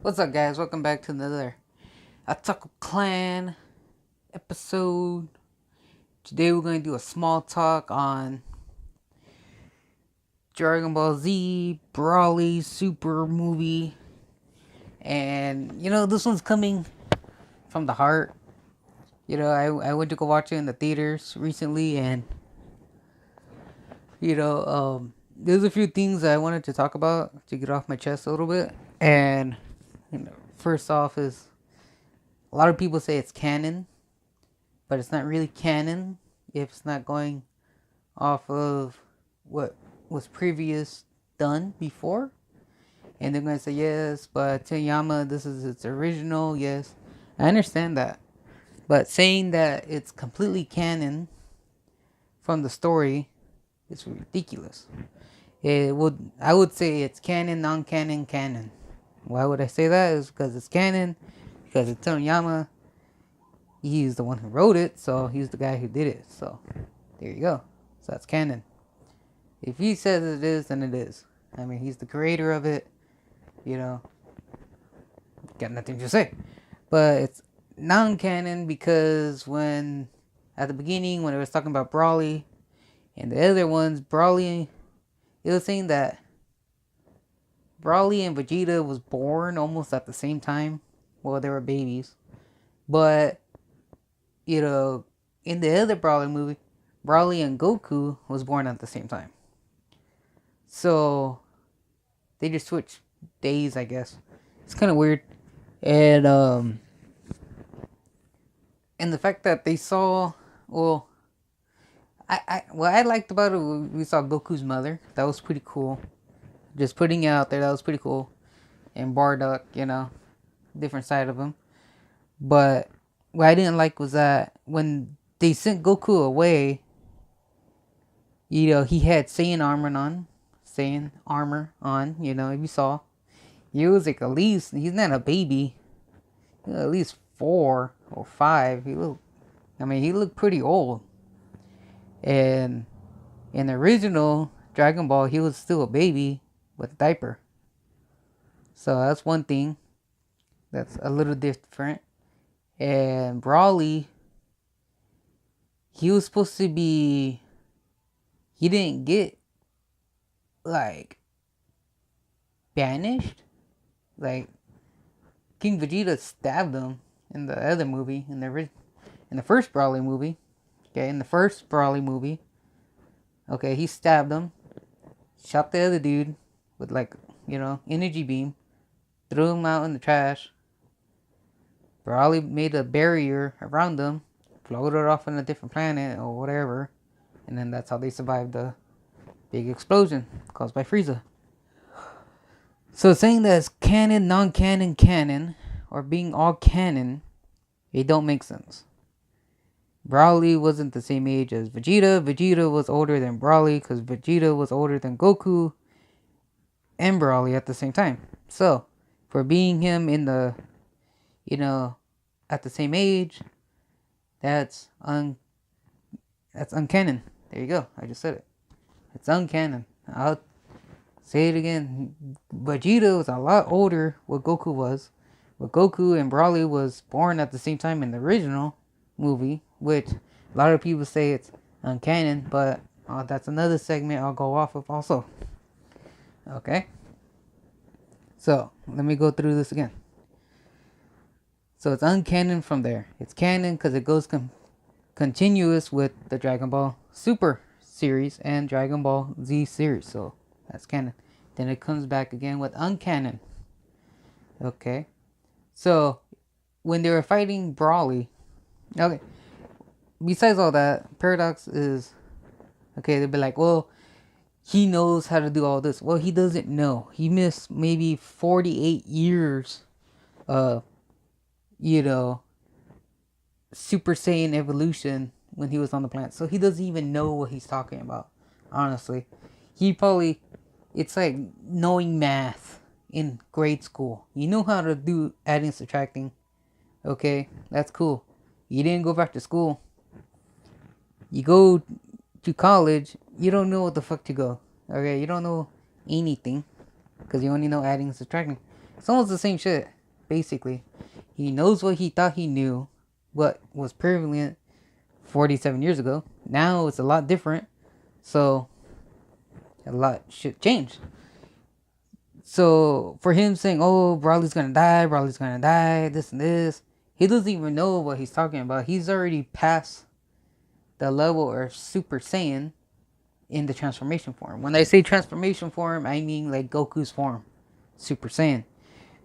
What's up, guys? Welcome back to another Otaku Clan episode. Today we're going to do a small talk on Dragon Ball Z Broly Super movie. And, this one's coming from the heart. I went to go watch it in the theaters recently, and, there's a few things I wanted to talk about to get off my chest a little bit. And, first off is a lot of people say it's canon, but it's not really canon if it's not going off of what was previous done before. And they're going to say, yes, but Toriyama, this is its original. Yes, I understand that. But saying that it's completely canon from the story is ridiculous. I would say it's canon, non-canon, canon. Why would I say that? Is because it's canon, because it's Toriyama. He's the one who wrote it, so he's the guy who did it. So there you go. So that's canon. If he says it is, then it is. I mean, he's the creator of it. Got nothing to say. But it's non-canon because at the beginning, when it was talking about Broly and the other ones, Broly, it was saying that Broly and Vegeta was born almost at the same time. Well, they were babies. But, in the other Broly movie, Broly and Goku was born at the same time. So they just switched days, I guess. It's kind of weird. And the fact that they saw, what I liked about it, we saw Goku's mother. That was pretty cool. Just putting it out there, that was pretty cool. And Bardock, different side of him. But what I didn't like was that when they sent Goku away, he had Saiyan armor on. If you saw, he was like he's not a baby. At least 4 or 5. He looked pretty old. And in the original Dragon Ball, he was still a baby with a diaper. So that's one thing that's a little different. And Broly, he was supposed to be, he didn't get banished. King Vegeta stabbed him in the other movie, in the first Broly movie. Okay, in the first Broly movie. Okay, he stabbed him, shot the other dude with energy beam, threw him out in the trash. Broly made a barrier around them, floated off on a different planet or whatever, and then that's how they survived the big explosion caused by Frieza. So saying that it's canon, non-canon, canon, or being all canon, it don't make sense. Broly wasn't the same age as Vegeta. Vegeta was older than Broly because Vegeta was older than Goku and Broly at the same time. So, for being him in the, at the same age, that's uncanon. There you go. I just said it. It's uncanon. I'll say it again. Vegeta was a lot older what Goku was. But Goku and Broly was born at the same time in the original movie, which a lot of people say it's uncanon, but that's another segment I'll go off of also. Okay? So, let me go through this again. So, it's uncanon from there. It's canon because it goes continuous with the Dragon Ball Super series and Dragon Ball Z series. So, that's canon. Then it comes back again with uncanon. Okay? So, when they were fighting Broly, okay, besides all that, Paradox is, okay, they'll be like, well, he knows how to do all this. Well, he doesn't know. He missed maybe 48 years of, Super Saiyan evolution when he was on the planet. So he doesn't even know what he's talking about, honestly. It's like knowing math in grade school. You know how to do adding, subtracting. Okay, that's cool. You didn't go back to school. You go to college, you don't know what the fuck to go. Okay, you don't know anything because you only know adding and subtracting. It's almost the same shit, basically. He knows what he thought he knew, what was prevalent 47 years ago. Now it's a lot different, so a lot should change. So for him saying, "Oh, Broly's gonna die," this and this, he doesn't even know what he's talking about. He's already past the level of Super Saiyan in the transformation form. When I say transformation form, I mean like Goku's form, Super Saiyan.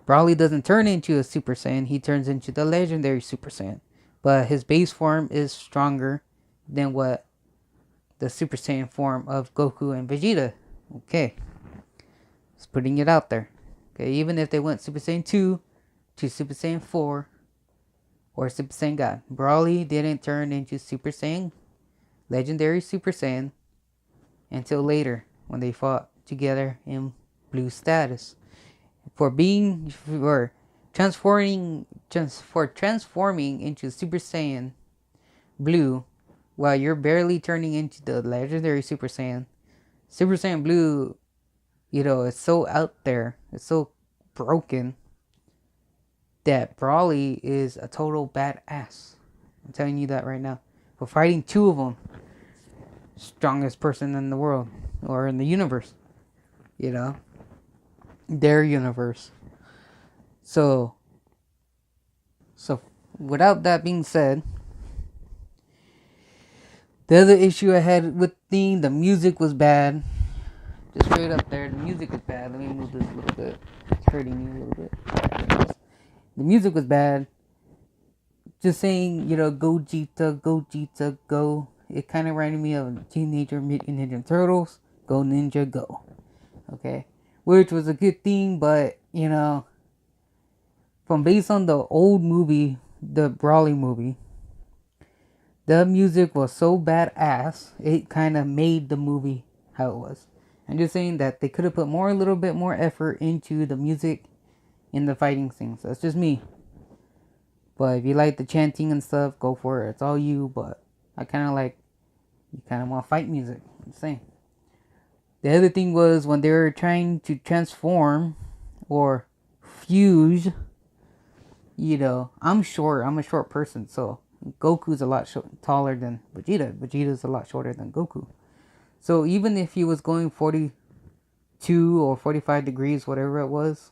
Broly doesn't turn into a Super Saiyan, he turns into the legendary Super Saiyan. But his base form is stronger than what the Super Saiyan form of Goku and Vegeta. Okay. Just putting it out there. Okay, even if they went Super Saiyan 2 to Super Saiyan 4 or Super Saiyan God, Broly didn't turn into Super Saiyan, legendary Super Saiyan, until later when they fought together in blue status. For transforming into Super Saiyan Blue while you're barely turning into the legendary Super Saiyan. Super Saiyan Blue, it's so out there, it's so broken that Broly is a total badass. I'm telling you that right now. For fighting two of them, strongest person in the world or in the universe, their universe. So without that being said, the other issue I had with the music was bad. Just straight up there, the music is bad. Let me move this a little bit. It's hurting me a little bit. The music was bad. Just saying, go Jita, go. It kind of reminded me of Teenager Mutant Ninja Turtles, Go Ninja Go. Okay, which was a good thing, but from based on the old movie, the Broly movie, the music was so badass, it kind of made the movie how it was. I'm just saying that they could have put a little bit more effort into the music in the fighting scenes. That's just me. But if you like the chanting and stuff, go for it. It's all you. But I kind of like, you kind of want fight music. I'm saying. The other thing was when they were trying to transform or fuse. I'm short. I'm a short person, so Goku's a lot taller than Vegeta. Vegeta's a lot shorter than Goku. So even if he was going 42 or 45 degrees, whatever it was,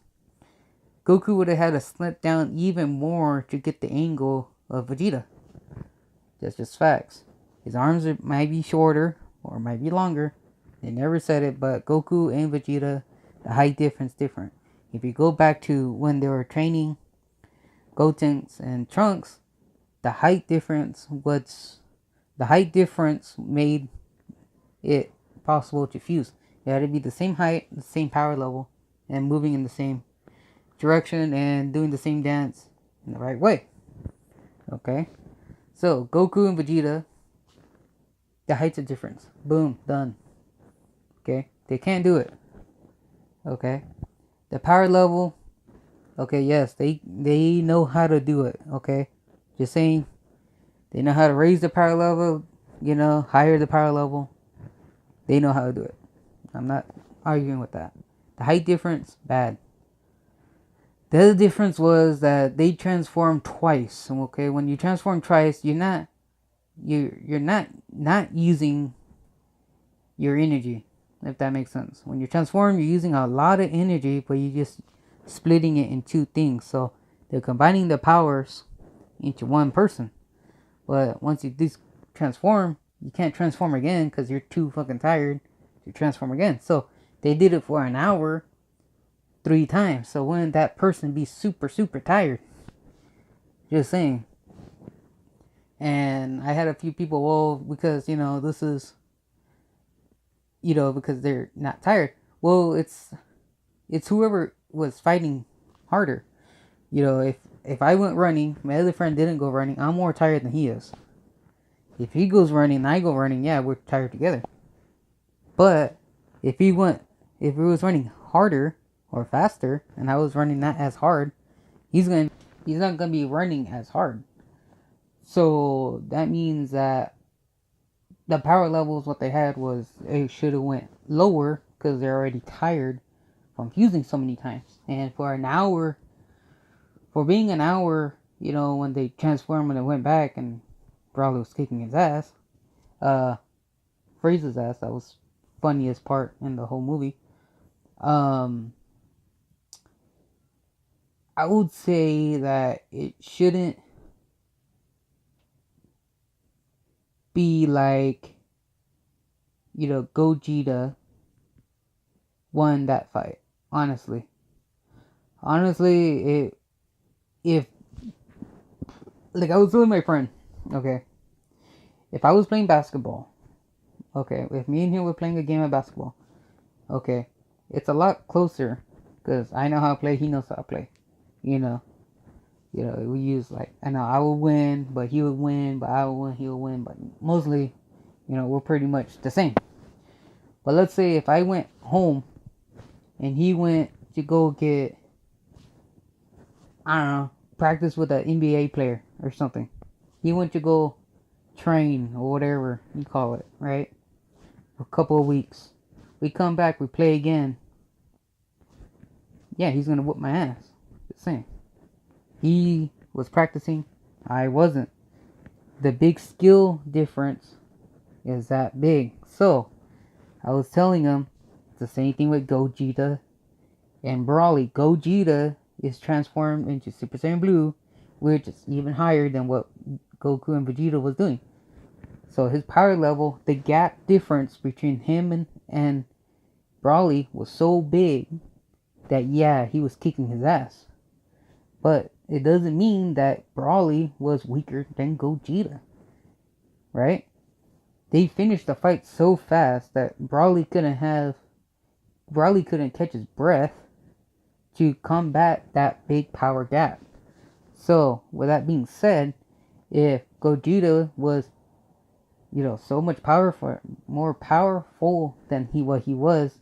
Goku would have had to slip down even more to get the angle of Vegeta. That's just facts. His arms might be shorter or might be longer. They never said it, but Goku and Vegeta, the height difference different. If you go back to when they were training Gotenks and Trunks, the height difference made it possible to fuse. It had to be the same height, the same power level, and moving in the same direction and doing the same dance in the right way. Okay, so Goku and Vegeta, the height's a difference. Boom, done. Okay, they can't do it. Okay, the power level. Okay, yes, they know how to do it. Okay, just saying, they know how to raise the power level. Higher the power level. They know how to do it. I'm not arguing with that. The height difference, bad. The other difference was that they transformed twice. Okay, when you transform twice, you're not using your energy, if that makes sense. When you transform, you're using a lot of energy, but you're just splitting it in two things. So they're combining the powers into one person. But once you transform, you can't transform again because you're too fucking tired to transform again. So they did it for an hour 3 times. So wouldn't that person be super, super tired? Just saying. And I had a few people, well, because, this is, because they're not tired. Well, it's whoever was fighting harder. If I went running, my other friend didn't go running, I'm more tired than he is. If he goes running and I go running, yeah, we're tired together. But if he was running harder or faster and I was running not as hard, he's not gonna be running as hard. So that means that the power levels what they had was, they should have went lower because they're already tired from fusing so many times. And for an hour, for being an hour, when they transformed and it went back and Broly was kicking his ass, Frieza's ass, that was funniest part in the whole movie. I would say that it shouldn't be like, Gogeta won that fight. Honestly, if like I was telling my friend, okay, if I was playing basketball, okay, if me and him were playing a game of basketball, okay, it's a lot closer because I know how to play, he knows how to play, we use like, I know I would win, but he would win, but I would win, he would win, but mostly, we're pretty much the same. But let's say if I went home and he went to go get, I don't know, practice with an NBA player or something. He went to go train or whatever you call it, right? For a couple of weeks. We come back, we play again. Yeah, he's gonna whoop my ass. Just saying. He was practicing, I wasn't. The big skill difference is that big. So, I was telling him, it's the same thing with Gogeta and Broly. Gogeta is transformed into Super Saiyan Blue, which is even higher than what Goku and Vegeta was doing. So his power level, the gap difference between him and Broly was so big that, yeah, he was kicking his ass. But it doesn't mean that Broly was weaker than Gogeta. Right? They finished the fight so fast that Broly couldn't catch his breath to combat that big power gap. So, with that being said, if Gogeta was, so much more powerful than what he was,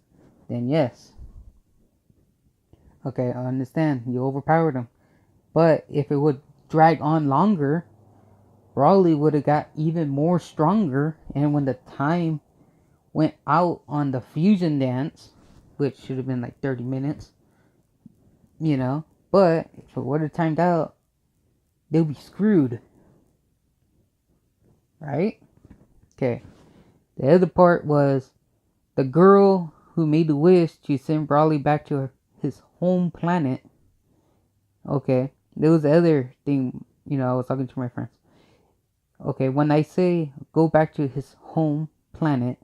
then yes. Okay, I understand, you overpowered him. But if it would drag on longer, Broly would have got even more stronger, and when the time went out on the fusion dance, which should have been like 30 minutes, but if it would have timed out, they'll be screwed. Right? Okay. The other part was the girl who made the wish to send Broly back to his home planet. Okay. There was the other thing, I was talking to my friends. Okay, when I say go back to his home planet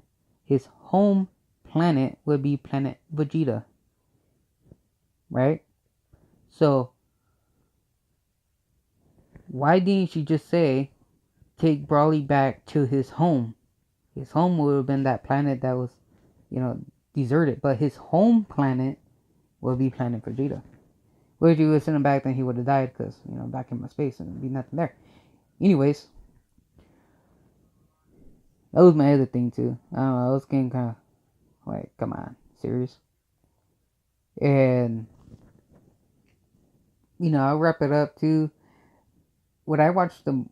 would be planet Vegeta. Right? So, why didn't she just say, take Broly back to his home? His home would have been that planet that was, deserted. But his home planet would be planet Vegeta. Where if you would send him back, then he would have died because, back in my space and there'd be nothing there. Anyways, that was my other thing too. I don't know, I was getting kind of like, come on, serious? And, I'll wrap it up too. Would I watch the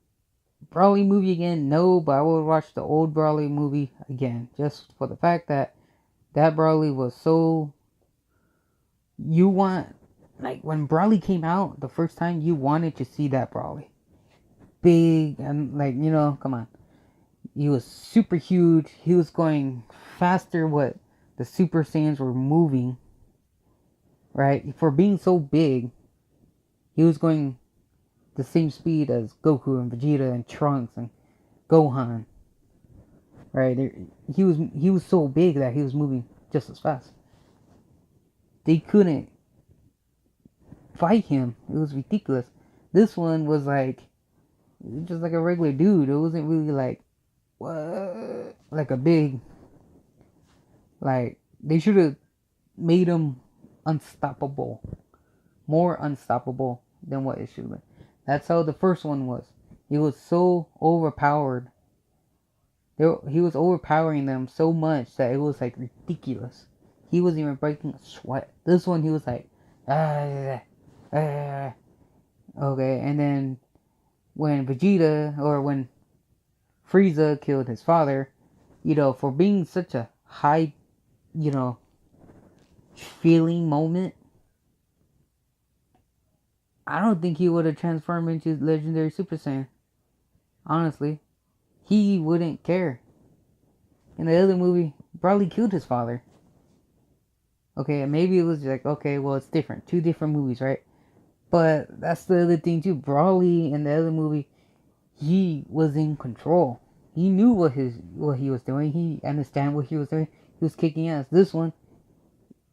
Broly movie again? No, but I would watch the old Broly movie again. Just for the fact that Broly was so... Like, when Broly came out the first time, you wanted to see that Broly. Big, and like, come on. He was super huge. He was going faster what the Super Saiyans were moving. Right? For being so big, he was going the same speed as Goku and Vegeta and Trunks and Gohan. Right? He was so big that he was moving just as fast. They couldn't fight him. It was ridiculous. This one was like just like a regular dude. It wasn't really like what, like a big, like they should have made him unstoppable, more unstoppable than what it should have been. That's how the first one was. He was so overpowered. He was overpowering them so much that it was like ridiculous. He wasn't even breaking a sweat. This one he was like okay, and then when Frieza killed his father, for being such a high, feeling moment, I don't think he would have transformed into Legendary Super Saiyan. Honestly, he wouldn't care. In the other movie, Broly killed his father. Okay, maybe it was like, okay, well, it's different. Two different movies, right? But that's the other thing too. Broly in the other movie, he was in control. He knew what he was doing. He understand what he was doing. He was kicking ass. This one,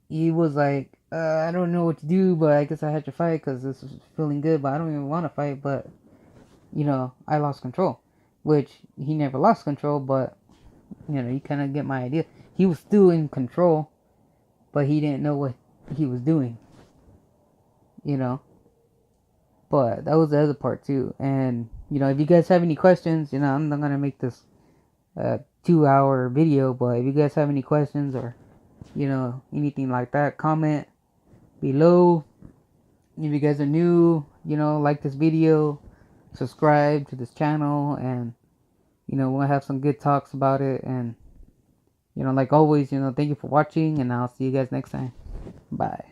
he was like, I don't know what to do, but I guess I had to fight because this is feeling good. But I don't even want to fight. But I lost control, which he never lost control. But you kind of get my idea. He was still in control, but he didn't know what he was doing. But that was the other part too. And if you guys have any questions, I'm not gonna make this a 2-hour video. But if you guys have any questions or anything like that, comment below. If you guys are new, like this video, subscribe to this channel, and we'll have some good talks about it. And like always, thank you for watching, and I'll see you guys next time. Bye.